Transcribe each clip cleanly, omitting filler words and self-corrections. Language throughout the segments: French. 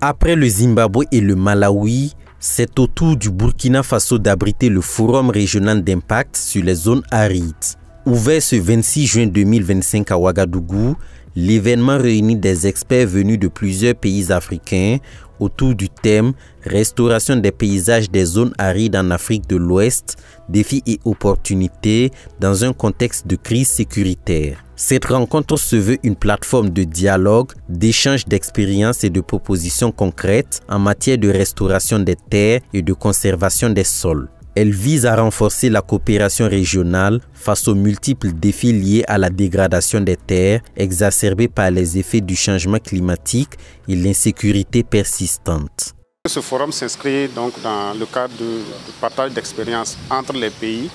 Après le Zimbabwe et le Malawi, c'est au tour du Burkina Faso d'abriter le Forum régional d'impact sur les zones arides. Ouvert ce 26 juin 2025 à Ouagadougou, l'événement réunit des experts venus de plusieurs pays africains autour du thème « Restauration des paysages des zones arides en Afrique de l'Ouest, défis et opportunités dans un contexte de crise sécuritaire ». Cette rencontre se veut une plateforme de dialogue, d'échange d'expériences et de propositions concrètes en matière de restauration des terres et de conservation des sols. Elle vise à renforcer la coopération régionale face aux multiples défis liés à la dégradation des terres, exacerbés par les effets du changement climatique et l'insécurité persistante. Ce forum s'inscrit donc dans le cadre du partage d'expériences entre les pays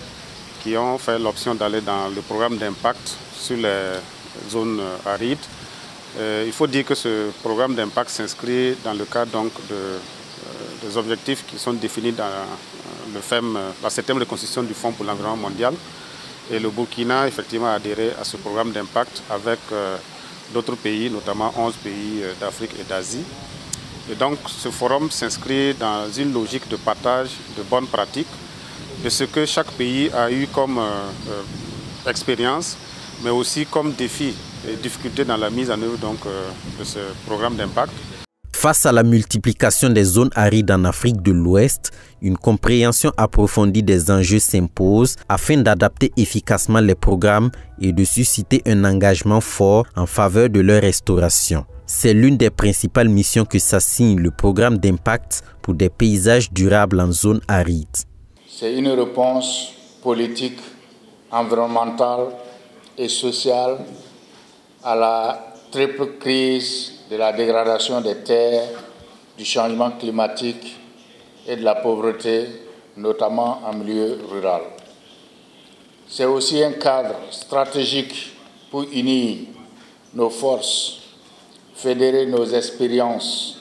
qui ont fait l'option d'aller dans le programme d'impact sur les zones arides. Il faut dire que ce programme d'impact s'inscrit dans le cadre donc des objectifs qui sont définis dans le FEM, la 7e reconstitution du Fonds pour l'environnement mondial. Et le Burkina effectivement a adhéré à ce programme d'impact avec d'autres pays, notamment 11 pays d'Afrique et d'Asie. Et donc ce forum s'inscrit dans une logique de partage de bonnes pratiques, de ce que chaque pays a eu comme expérience, mais aussi comme défi et difficulté dans la mise en œuvre donc, de ce programme d'impact. Face à la multiplication des zones arides en Afrique de l'Ouest, une compréhension approfondie des enjeux s'impose afin d'adapter efficacement les programmes et de susciter un engagement fort en faveur de leur restauration. C'est l'une des principales missions que s'assigne le programme d'impact pour des paysages durables en zone aride. C'est une réponse politique, environnementale et sociale à la triple crise de la dégradation des terres, du changement climatique et de la pauvreté, notamment en milieu rural. C'est aussi un cadre stratégique pour unir nos forces, fédérer nos expériences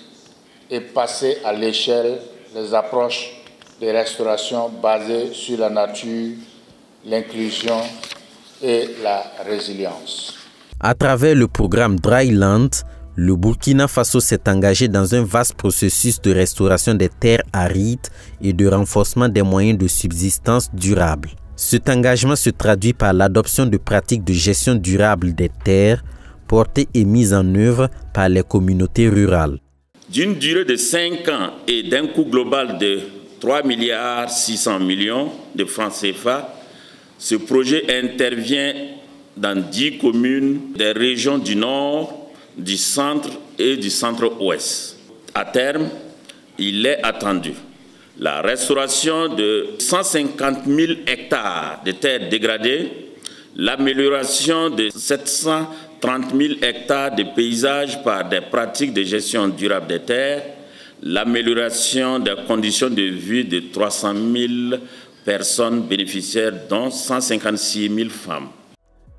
et passer à l'échelle les approches de restauration basées sur la nature, l'inclusion et la résilience. À travers le programme Dryland, le Burkina Faso s'est engagé dans un vaste processus de restauration des terres arides et de renforcement des moyens de subsistance durables. Cet engagement se traduit par l'adoption de pratiques de gestion durable des terres, portées et mises en œuvre par les communautés rurales. D'une durée de 5 ans et d'un coût global de 3,6 milliards de francs CFA, ce projet intervient dans 10 communes des régions du Nord, du Centre et du Centre-Ouest. À terme, il est attendu la restauration de 150 000 hectares de terres dégradées, l'amélioration de 730 000 hectares de paysages par des pratiques de gestion durable des terres, l'amélioration des conditions de vie de 300 000 personnes bénéficiaires, dont 156 000 femmes.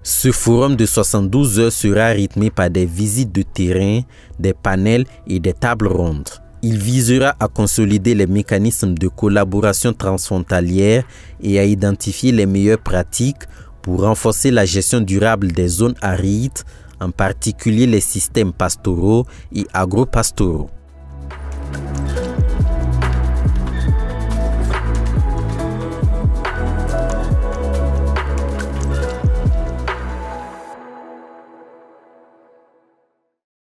Ce forum de 72 heures sera rythmé par des visites de terrain, des panels et des tables rondes. Il visera à consolider les mécanismes de collaboration transfrontalière et à identifier les meilleures pratiques pour renforcer la gestion durable des zones arides, en particulier les systèmes pastoraux et agro-pastoraux.